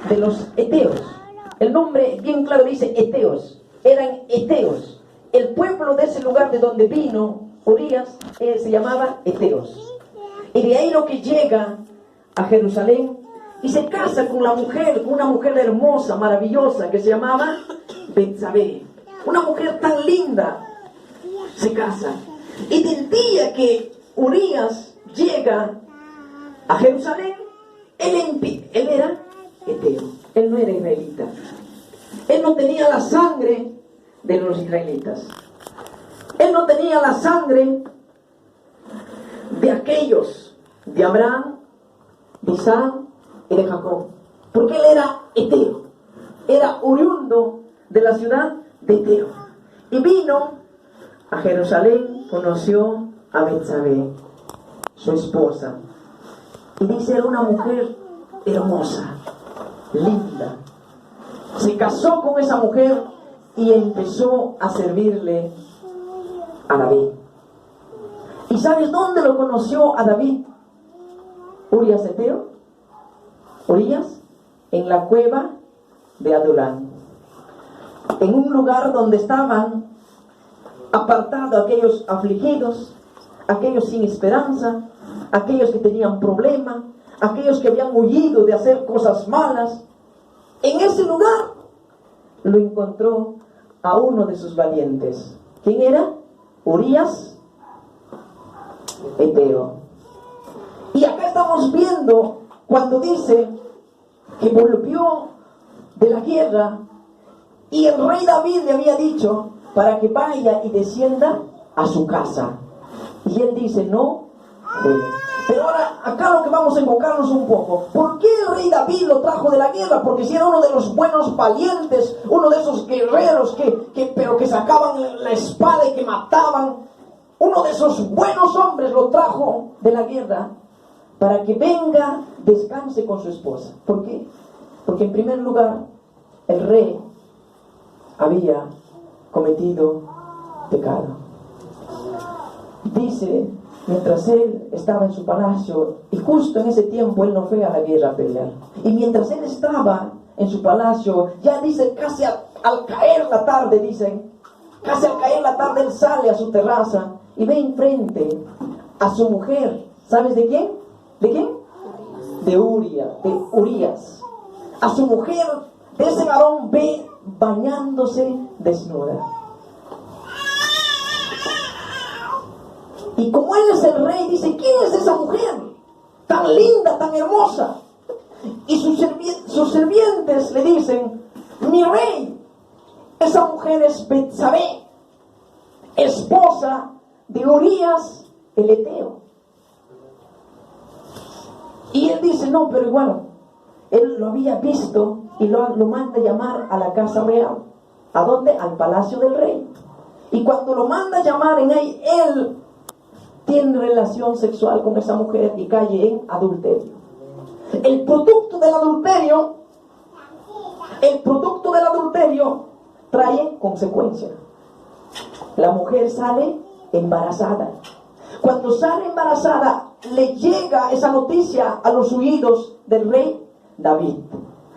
de los heteos. El nombre bien claro dice heteos. Eran heteos. El pueblo de ese lugar de donde vino Urías se llamaba heteos. Y de ahí lo que llega a Jerusalén y se casa con la mujer, con una mujer hermosa, maravillosa, que se llamaba Betsabé. Una mujer tan linda, se casa. Y del día que Urías llega a Jerusalén, él era heteo, él no era israelita. Él no tenía la sangre de los israelitas. Él no tenía la sangre de aquellos, de Abraham, de Isaac y de Jacob. Porque él era heteo. Era oriundo de la ciudad de Eteo. Y vino a Jerusalén, conoció a Betsabé, su esposa. Y dice, era una mujer hermosa, linda. Se casó con esa mujer y empezó a servirle a David. ¿Y sabes dónde lo conoció a David? Urías heteo. Urías en la cueva de Adulán, en un lugar donde estaban apartados aquellos afligidos, aquellos sin esperanza, aquellos que tenían problemas, aquellos que habían huido de hacer cosas malas. En ese lugar lo encontró a uno de sus valientes. ¿Quién era? Urías heteo. Y acá estamos viendo cuando dice que volvió de la guerra y el rey David le había dicho para que vaya y descienda a su casa. Y él dice, no fue. Pero ahora, acá lo que vamos a enfocarnos un poco. ¿Por qué el rey David lo trajo de la guerra? Porque si era uno de los buenos valientes, uno de esos guerreros pero que sacaban la espada y que mataban. Uno de esos buenos hombres lo trajo de la guerra para que venga, descanse con su esposa. ¿Por qué? Porque en primer lugar, el rey había cometido pecado. Dice, mientras él estaba en su palacio, y justo en ese tiempo él no fue a la guerra a pelear, y mientras él estaba en su palacio, ya dice, casi al caer la tarde, dicen, casi al caer la tarde él sale a su terraza y ve enfrente a su mujer. ¿Sabes de quién? ¿De quién? De Urías. A su mujer, ese varón ve bañándose desnuda. Y como él es el rey, dice, ¿quién es esa mujer? Tan linda, tan hermosa. Y sus sirvientes le dicen, mi rey, esa mujer es Betsabé, esposa de Urías el heteo. Y él dice, no, pero igual, él lo había visto y lo manda a llamar a la casa real. ¿A dónde? Al palacio del rey. Y cuando lo manda a llamar en ahí, él tiene relación sexual con esa mujer y cae en adulterio. El producto del adulterio trae consecuencias. La mujer sale embarazada. Cuando sale embarazada, le llega esa noticia a los oídos del rey David.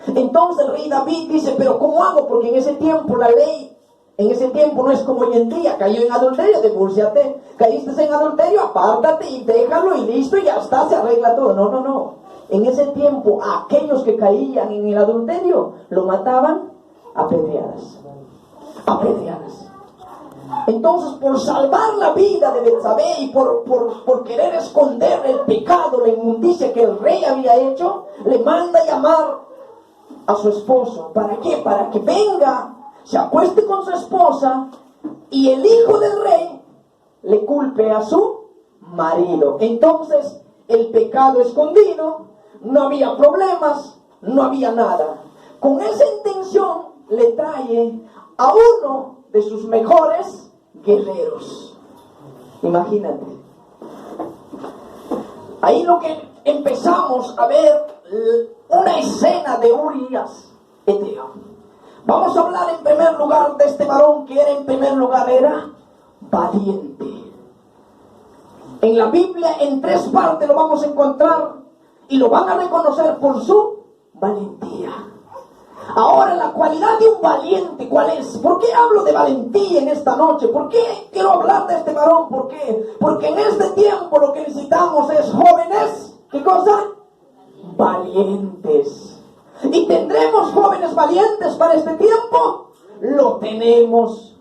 Entonces el rey David dice, pero ¿cómo hago? Porque en ese tiempo la ley, en ese tiempo no es como hoy en día, cayó en adulterio, divórciate, caíste en adulterio, apártate y déjalo y listo y ya está, se arregla todo. No. En ese tiempo, a aquellos que caían en el adulterio, lo mataban a pedradas. Entonces, por salvar la vida de Betsabé y por querer esconder el pecado, la inmundicia que el rey había hecho, le manda a llamar a su esposo. ¿Para qué? Para que venga, se acueste con su esposa y el hijo del rey le culpe a su marido. Entonces, el pecado escondido, no había problemas, no había nada. Con esa intención le trae a uno de sus mejores guerreros. Imagínate. Ahí lo que empezamos a ver una escena de Urías heteo. Vamos a hablar en primer lugar de este varón que en primer lugar era valiente. En la Biblia en 3 partes lo vamos a encontrar y lo van a reconocer por su valentía. Ahora, la cualidad de un valiente, ¿cuál es? ¿Por qué hablo de valentía en esta noche? ¿Por qué quiero hablar de este varón? ¿Por qué? Porque en este tiempo lo que necesitamos es jóvenes, ¿qué cosa? Valientes. ¿Y tendremos jóvenes valientes para este tiempo? Lo tenemos.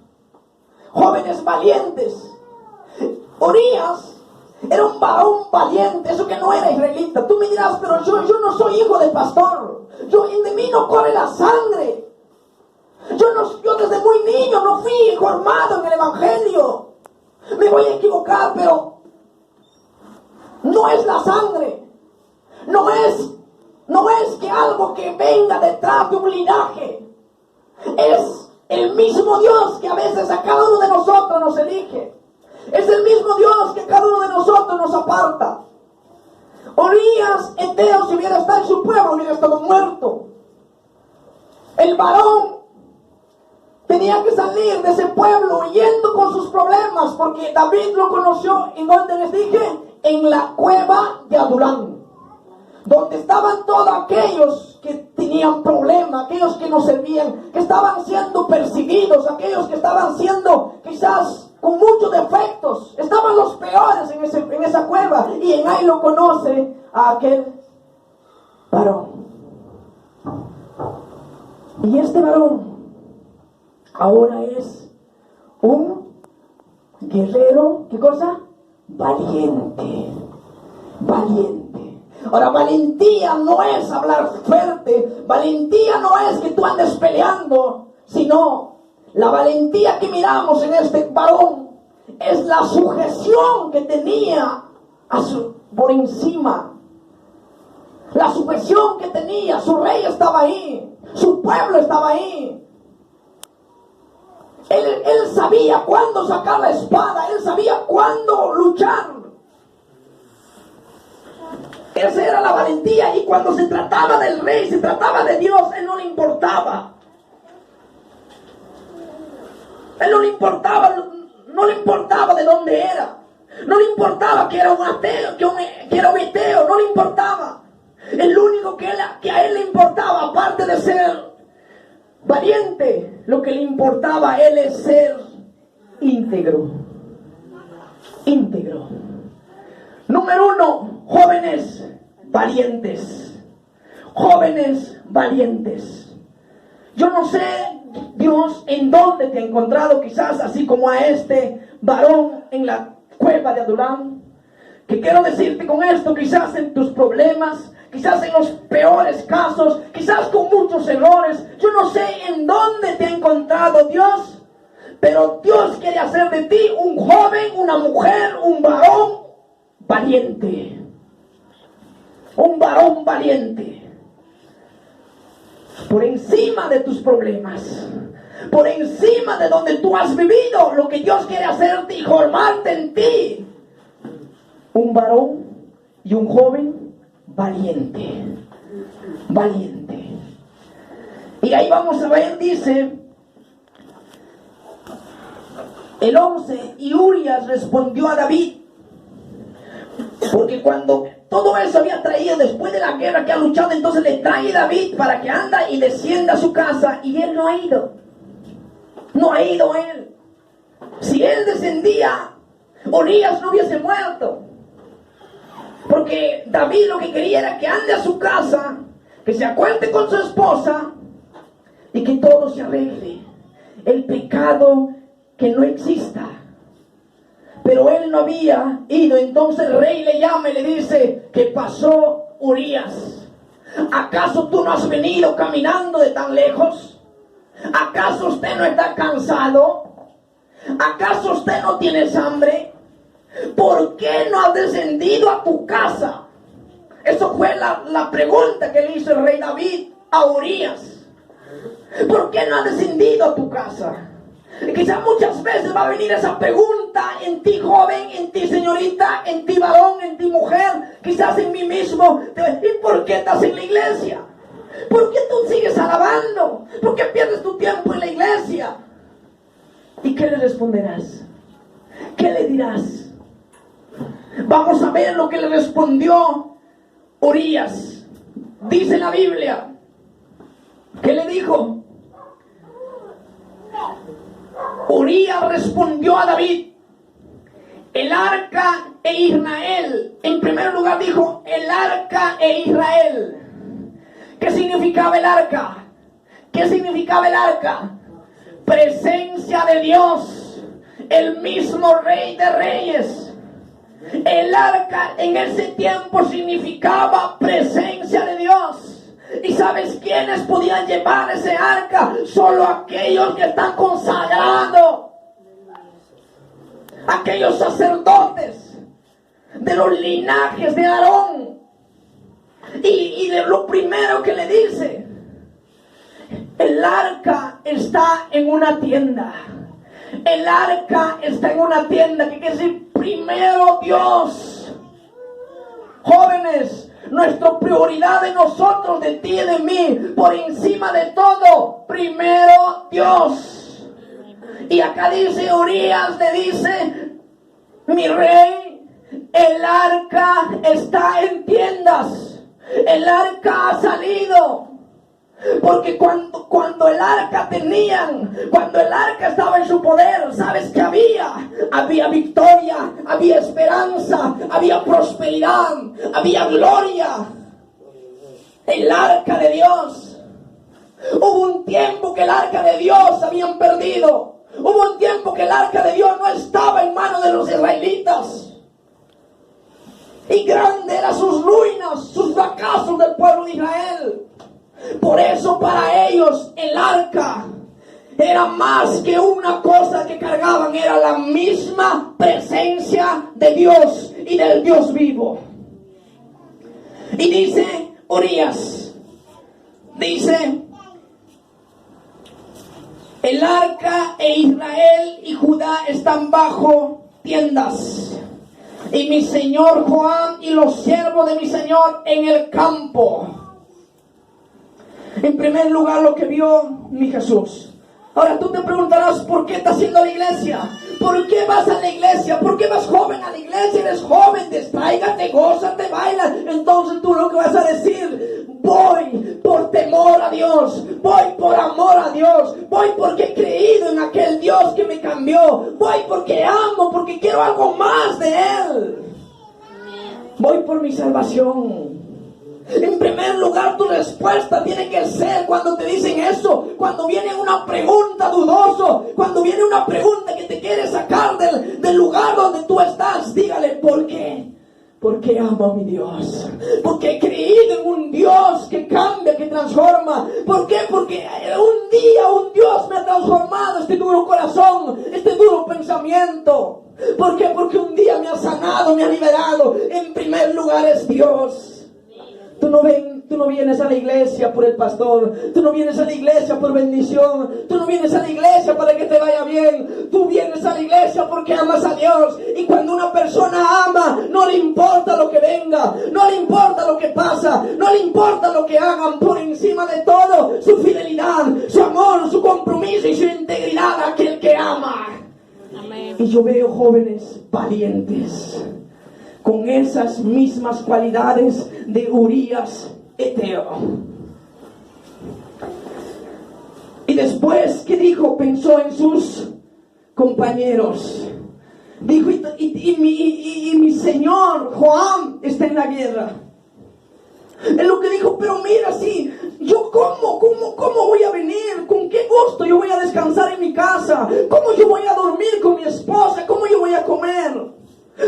Jóvenes valientes. Orías era un varón valiente, eso que no era israelita. Tú me dirás, pero yo no soy hijo del pastor. De mí no corre la sangre. Yo desde muy niño no fui formado en el evangelio. Me voy a equivocar, pero no es la sangre. No es que algo que venga detrás de un linaje. Es el mismo Dios que a veces a cada uno de nosotros nos elige. Es el mismo Dios que cada uno de nosotros nos aparta. Orías, Eteo, si hubiera estado en su pueblo, hubiera estado muerto. El varón tenía que salir de ese pueblo huyendo con sus problemas, porque David lo conoció, ¿en dónde les dije? En la cueva de Adulán, donde estaban todos aquellos que tenían problemas, aquellos que no servían, que estaban siendo perseguidos, aquellos que estaban siendo quizás con muchos defectos. Estaban los peores en esa cueva, y en ahí lo conoce a aquel varón. Y este varón ahora es un guerrero, ¿qué cosa? Valiente. Valiente. Ahora, valentía no es hablar fuerte. Valentía no es que tú andes peleando, sino la valentía que miramos en este varón es la sujeción que tenía por encima. La sujeción que tenía, su rey estaba ahí, su pueblo estaba ahí. Él sabía cuándo sacar la espada, él sabía cuándo luchar. Esa era la valentía, y cuando se trataba del rey, se trataba de Dios, él no le importaba. Él no le importaba de dónde era. No le importaba que era un ateo, que era un eteo, no le importaba. El único que a él le importaba, aparte de ser valiente, lo que le importaba a él es ser íntegro. Íntegro. Número 1, jóvenes valientes. Jóvenes valientes. Yo no sé, Dios, en dónde te ha encontrado, quizás así como a este varón en la cueva de Adulán. Que quiero decirte con esto, quizás en tus problemas, quizás en los peores casos, quizás con muchos errores. Yo no sé en dónde te ha encontrado Dios, pero Dios quiere hacer de ti un joven, una mujer, un varón valiente. Un varón valiente. Por encima de tus problemas, por encima de donde tú has vivido, lo que Dios quiere hacerte y formarte en ti. Un varón y un joven valiente. Valiente. Y ahí vamos a ver, dice el 11, y Urías respondió a David, porque cuando todo eso había traído después de la guerra que ha luchado, entonces le trae David para que anda y descienda a su casa, y él no ha ido. No ha ido él. Si él descendía, Orías no hubiese muerto. Porque David lo que quería era que ande a su casa, que se acueste con su esposa y que todo se arregle. El pecado que no exista. Pero él no había ido. Entonces el rey le llama y le dice: ¿qué pasó, Urías? ¿Acaso tú no has venido caminando de tan lejos? ¿Acaso usted no está cansado? ¿Acaso usted no tiene hambre? ¿Por qué no has descendido a tu casa? Eso fue la pregunta que le hizo el rey David a Urías. ¿Por qué no has descendido a tu casa? Y quizás muchas veces va a venir esa pregunta en ti, joven, en ti, señorita, en ti, varón, en ti, mujer, quizás en mí mismo. ¿Y por qué estás en la iglesia? ¿Por qué tú sigues alabando? ¿Por qué pierdes tu tiempo en la iglesia? ¿Y qué le responderás? ¿Qué le dirás? Vamos a ver lo que le respondió Urías. Dice la Biblia ¿Qué le dijo? Urías respondió a David: el arca e Israel. En primer lugar dijo el arca e Israel. ¿Qué significaba el arca? ¿Qué significaba el arca? Presencia de Dios, el mismo Rey de Reyes. El arca en ese tiempo significaba presencia de Dios. ¿Y sabes quiénes podían llevar ese arca? Solo aquellos que están consagrados. Aquellos sacerdotes de los linajes de Aarón. Y de lo primero que le dice: el arca está en una tienda. El arca está en una tienda. ¿Qué quiere decir? Primero Dios. Jóvenes, nuestra prioridad de nosotros, de ti y de mí, por encima de todo, primero Dios. Y acá dice, Urías le dice: mi rey, el arca está en tiendas. El arca ha salido. Porque cuando el arca cuando el arca estaba en su poder, ¿sabes qué había? Había victoria, había esperanza, había prosperidad, había gloria. El arca de Dios. Hubo un tiempo que el arca de Dios habían perdido. Hubo un tiempo que el arca de Dios no estaba en manos de los israelitas. Y grande eran sus ruinas, sus fracasos del pueblo de Israel. Por eso para ellos el arca era más que una cosa que cargaban, era la misma presencia de Dios y del Dios vivo. Y dice Urías, dice: el arca e Israel y Judá están bajo tiendas, y mi señor Joab y los siervos de mi señor en el campo. En primer lugar, lo que vio mi Jesús. Ahora tú te preguntarás, ¿por qué estás haciendo la iglesia? ¿Por qué vas a la iglesia? ¿Por qué vas joven a la iglesia? Eres joven, destráigate, gózate, baila. Entonces tú lo que vas a decir: voy por temor a Dios, voy por amor a Dios, voy porque he creído en aquel Dios que me cambió, voy porque amo, porque quiero algo más de Él, voy por mi salvación. En primer lugar, tu respuesta tiene que ser, cuando te dicen eso, cuando viene una pregunta dudoso, cuando viene una pregunta que te quiere sacar del lugar donde tú estás, dígale: ¿por qué? Porque amo a mi Dios, porque he creído en un Dios que cambia, que transforma. ¿Por qué? Porque un día un Dios me ha transformado este duro corazón, este duro pensamiento. ¿Por qué? Porque un día me ha sanado, me ha liberado. En primer lugar es Dios. Tú no vienes a la iglesia por el pastor. Tú no vienes a la iglesia por bendición. Tú no vienes a la iglesia para que te vaya bien. Tú vienes a la iglesia porque amas a Dios. Y cuando una persona ama, no le importa lo que venga, no le importa lo que pasa, no le importa lo que hagan. Por encima de todo, su fidelidad, su amor, su compromiso y su integridad a aquel que ama. Amén. Y yo veo jóvenes valientes con esas mismas cualidades de Urías Eteo. Y después, ¿qué dijo? Pensó en sus compañeros. Dijo: y mi señor Joab está en la guerra. Es lo que dijo: pero mira, sí, yo ¿cómo voy a venir? ¿Con qué gusto yo voy a descansar en mi casa? ¿Cómo yo voy a dormir con mi esposa? ¿Cómo yo voy a comer?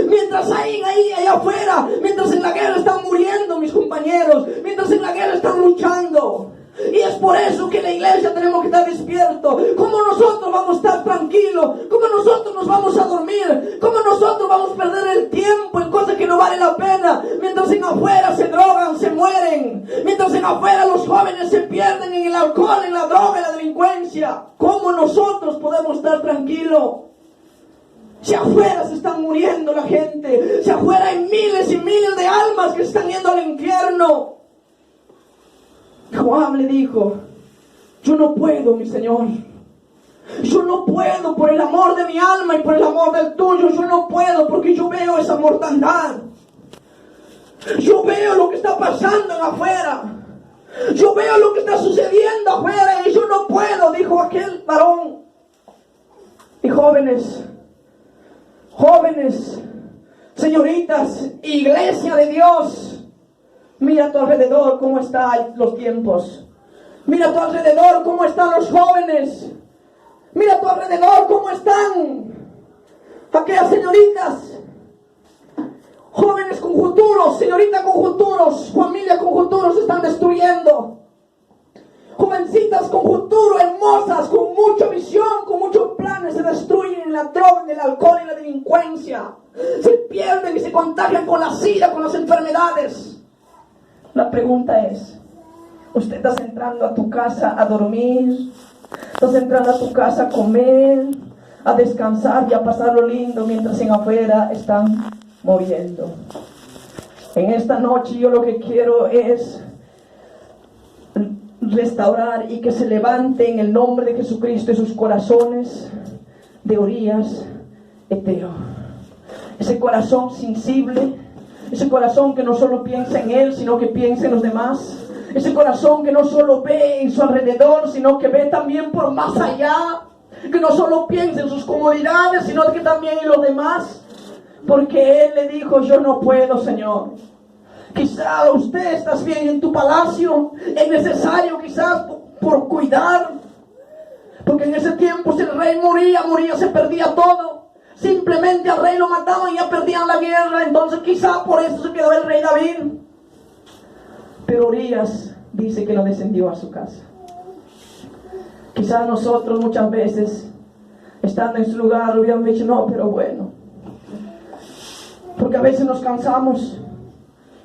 Mientras allá afuera, mientras en la guerra están muriendo mis compañeros, mientras en la guerra están luchando. Y es por eso que en la iglesia tenemos que estar despiertos. ¿Cómo nosotros vamos a estar tranquilos? ¿Cómo nosotros nos vamos a dormir? ¿Cómo nosotros vamos a perder el tiempo en cosas que no valen la pena? Mientras en afuera se drogan, se mueren. Mientras en afuera los jóvenes se pierden en el alcohol, en la droga, en la delincuencia. ¿Cómo nosotros podemos estar tranquilos? Si afuera se están muriendo la gente, si afuera hay miles y miles de almas que están yendo al infierno. Joab le dijo: yo no puedo, mi señor. Yo no puedo, por el amor de mi alma y por el amor del tuyo. Yo no puedo, porque yo veo esa mortandad. Yo veo lo que está pasando en afuera. Yo veo lo que está sucediendo afuera y yo no puedo, dijo aquel varón. Y jóvenes, señoritas, iglesia de Dios, mira a tu alrededor cómo están los tiempos. Mira a tu alrededor cómo están los jóvenes. Mira a tu alrededor cómo están aquellas señoritas. Jóvenes con futuros, señoritas con futuros, familia con futuros se están destruyendo. Jovencitas con futuro, hermosas, con mucha visión, con muchos planes, se destruyen en la droga, en el alcohol, en la delincuencia. Se pierden y se contagian con la sida, con las enfermedades. La pregunta es, ¿usted está entrando a tu casa a dormir? ¿Estás entrando a tu casa a comer, a descansar y a pasar lo lindo mientras en afuera están muriendo? En esta noche yo lo que quiero es restaurar y que se levante en el nombre de Jesucristo sus corazones de Urías Eteo. Ese corazón sensible, ese corazón que no solo piensa en él, sino que piensa en los demás. Ese corazón que no solo ve en su alrededor, sino que ve también por más allá. Que no solo piensa en sus comodidades, sino que también en los demás. Porque él le dijo, yo no puedo, Señor. Quizá usted estás bien en tu palacio, es necesario quizás por cuidar, porque en ese tiempo si el rey moría, se perdía todo. Simplemente al rey lo mataban y ya perdían la guerra. Entonces quizá por eso se quedó el rey David. Pero Urías dice que no descendió a su casa. Quizá nosotros muchas veces, estando en su lugar, hubiéramos dicho, no, pero bueno, porque a veces nos cansamos.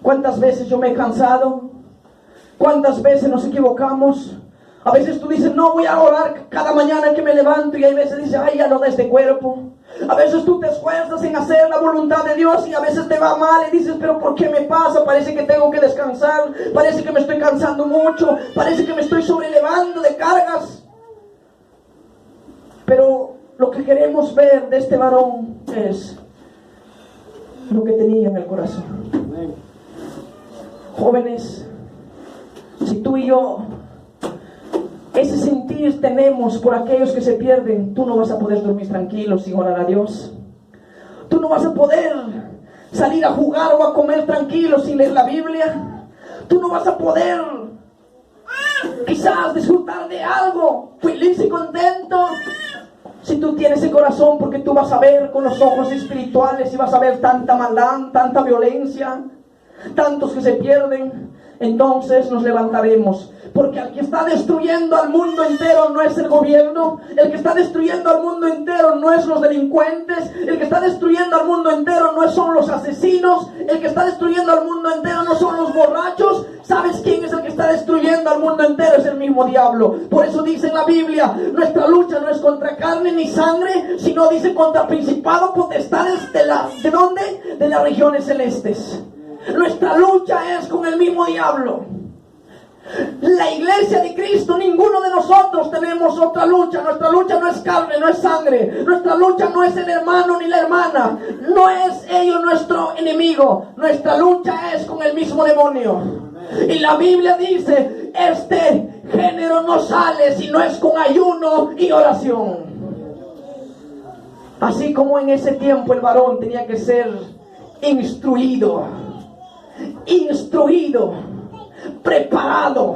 ¿Cuántas veces yo me he cansado? ¿Cuántas veces nos equivocamos? A veces tú dices, no, voy a orar cada mañana que me levanto, y hay veces dices, ay, ya no da este cuerpo. A veces tú te esfuerzas en hacer la voluntad de Dios y a veces te va mal y dices, pero ¿por qué me pasa? Parece que tengo que descansar, parece que me estoy cansando mucho, parece que me estoy sobrelevando de cargas. Pero lo que queremos ver de este varón es lo que tenía en el corazón. Jóvenes, si tú y yo ese sentir tenemos por aquellos que se pierden, tú no vas a poder dormir tranquilo sin orar a Dios. Tú no vas a poder salir a jugar o a comer tranquilo sin leer la Biblia. Tú no vas a poder quizás disfrutar de algo feliz y contento si tú tienes ese corazón, porque tú vas a ver con los ojos espirituales y vas a ver tanta maldad, tanta violencia, tantos que se pierden. Entonces nos levantaremos, porque el que está destruyendo al mundo entero no es el gobierno, el que está destruyendo al mundo entero no es los delincuentes, el que está destruyendo al mundo entero no son los asesinos, el que está destruyendo al mundo entero no son los borrachos. ¿Sabes quién es el que está destruyendo al mundo entero? Es el mismo diablo. Por eso dice en la Biblia, nuestra lucha no es contra carne ni sangre, sino dice contra principados, potestades ¿de dónde? De las regiones celestes. Nuestra lucha es con el mismo diablo. La iglesia de Cristo, ninguno de nosotros tenemos otra lucha. Nuestra lucha no es carne, no es sangre. Nuestra lucha no es el hermano ni la hermana. No es ellos nuestro enemigo. Nuestra lucha es con el mismo demonio. Y la Biblia dice, este género no sale si no es con ayuno y oración. Así como en ese tiempo el varón tenía que ser instruido, preparado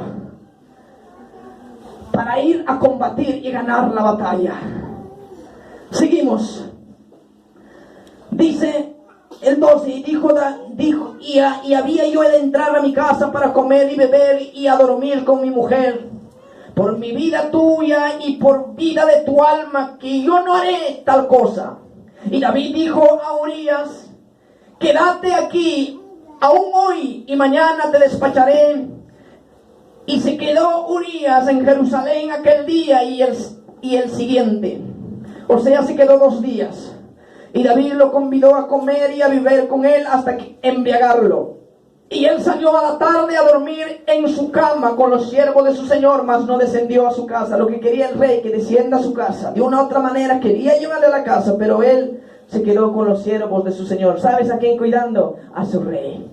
para ir a combatir y ganar la batalla. Seguimos. Dice el 12, y había yo de entrar a mi casa para comer y beber y a dormir con mi mujer. Por mi vida tuya y por vida de tu alma, que yo no haré tal cosa. Y David dijo a Urías, quédate aquí aún hoy y mañana te despacharé. Y se quedó Urías en Jerusalén aquel día y el siguiente. O sea, se quedó 2 días. Y David lo convidó a comer y a beber con él hasta embriagarlo. Y él salió a la tarde a dormir en su cama con los siervos de su señor, mas no descendió a su casa. Lo que quería el rey, que descienda a su casa. De una u otra manera quería llevarle a la casa, pero él se quedó con los siervos de su señor. ¿Sabes a quién cuidando? A su rey.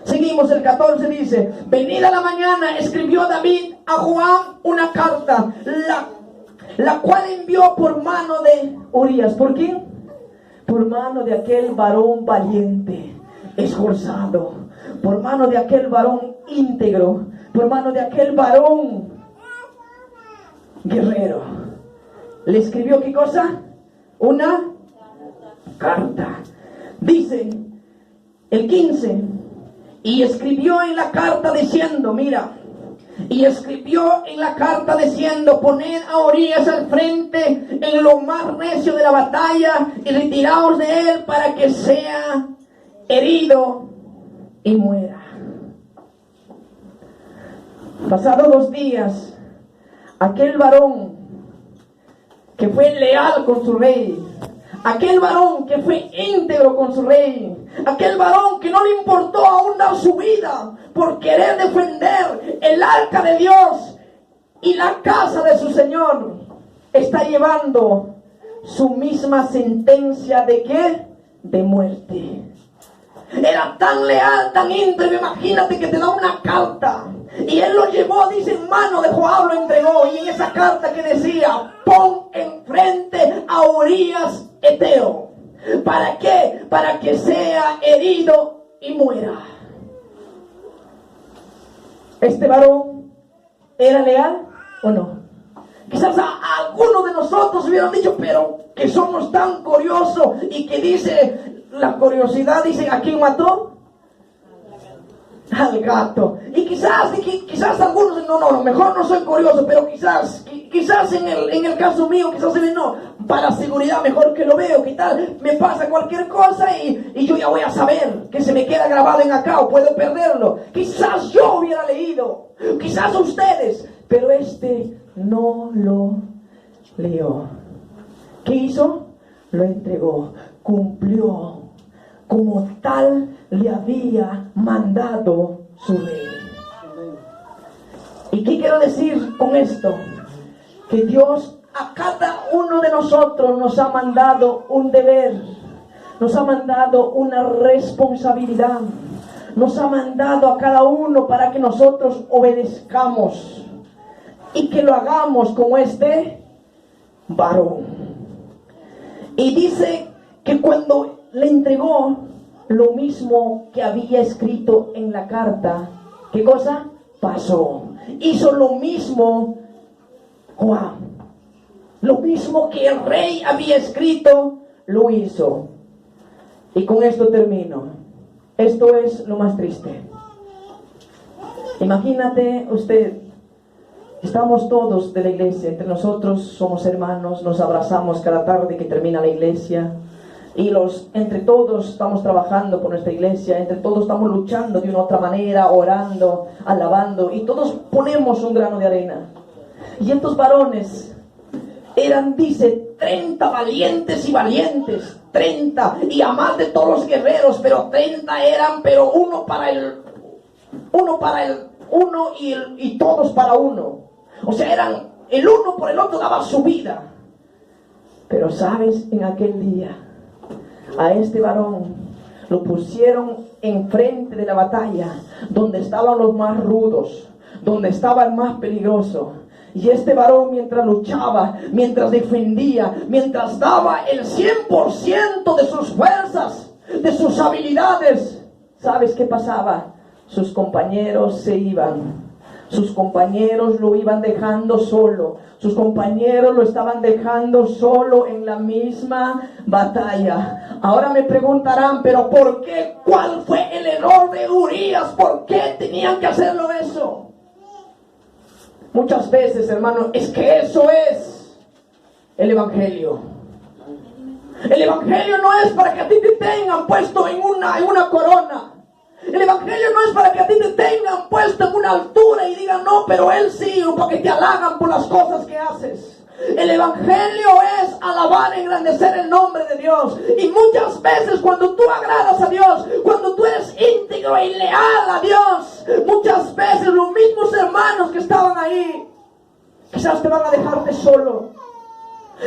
Seguimos, el 14 dice, venida la mañana, escribió David a Joab una carta, la cual envió por mano de Urías. ¿Por quién? Por mano de aquel varón valiente, esforzado, por mano de aquel varón íntegro, por mano de aquel varón guerrero. ¿Le escribió qué cosa? Una carta. Dice el 15, y escribió en la carta diciendo, mira, y escribió en la carta diciendo, poned a Urías al frente en lo más recio de la batalla y retiraos de él para que sea herido y muera. Pasados 2 días, aquel varón que fue leal con su rey, aquel varón que fue íntegro con su rey, aquel varón que no le importó aún dar su vida por querer defender el arca de Dios y la casa de su Señor, está llevando su misma sentencia de ¿qué? De muerte. Era tan leal, tan íntegro, imagínate que te da una carta. Y él lo llevó, dice, en mano de Joab, lo entregó. Y en esa carta que decía, pon enfrente a Urías Eteo. ¿Para qué? Para que sea herido y muera. ¿Este varón era leal o no? Quizás a algunos de nosotros hubieran dicho, pero que somos tan curiosos y que dice, la curiosidad dice, ¿a quién mató? Al gato. Y quizás algunos, no, mejor no soy curioso, pero quizás en el caso mío, quizás no, para seguridad mejor que lo veo, ¿qué tal? Me pasa cualquier cosa y yo ya voy a saber que se me queda grabado en acá o puedo perderlo. Quizás yo hubiera leído, quizás ustedes, pero este no lo leyó. ¿Qué hizo? Lo entregó, cumplió como tal le había mandado su rey. ¿Y qué quiero decir con esto? Que Dios a cada uno de nosotros nos ha mandado un deber, nos ha mandado una responsabilidad, nos ha mandado a cada uno para que nosotros obedezcamos y que lo hagamos como este varón. Y dice que cuando le entregó lo mismo que había escrito en la carta, ¿qué cosa? Pasó. Hizo lo mismo Juan. Lo mismo que el rey había escrito, lo hizo. Y con esto termino. Esto es lo más triste. Imagínate usted, estamos todos de la iglesia, entre nosotros somos hermanos, nos abrazamos cada tarde que termina la iglesia. Y entre todos estamos trabajando por nuestra iglesia, entre todos estamos luchando de una u otra manera, orando, alabando, y todos ponemos un grano de arena. Y estos varones eran, dice, 30 valientes y valientes, 30, y a más de todos los guerreros, pero 30 eran, pero uno y todos para uno. O sea, eran, el uno por el otro daba su vida. Pero sabes, en aquel día, a este varón lo pusieron enfrente de la batalla, donde estaban los más rudos, donde estaba el más peligroso. Y este varón, mientras luchaba, mientras defendía, mientras daba el 100% de sus fuerzas, de sus habilidades, ¿sabes qué pasaba? Sus compañeros se iban. Sus compañeros lo iban dejando solo. Sus compañeros lo estaban dejando solo en la misma batalla. Ahora me preguntarán, ¿pero por qué? ¿Cuál fue el error de Urías? ¿Por qué tenían que hacerlo eso? Muchas veces, hermano, es que eso es el evangelio. El evangelio no es para que a ti te tengan puesto en una corona. El evangelio no es para que a ti te tengan puesto en una altura y digan, no, pero él sí, o para que te halagan por las cosas que haces. El evangelio es alabar y engrandecer el nombre de Dios. Y muchas veces cuando tú agradas a Dios, cuando tú eres íntegro y leal a Dios, muchas veces los mismos hermanos que estaban ahí, quizás te van a dejarte solo.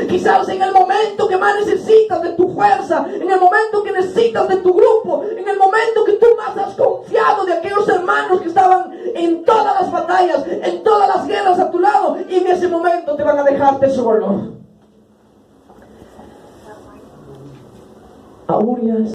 Quizás en el momento que más necesitas de tu fuerza, en el momento que necesitas de tu grupo, en el momento que tú más has confiado de aquellos hermanos que estaban en todas las batallas, en todas las guerras a tu lado, y en ese momento te van a dejarte solo. A Urias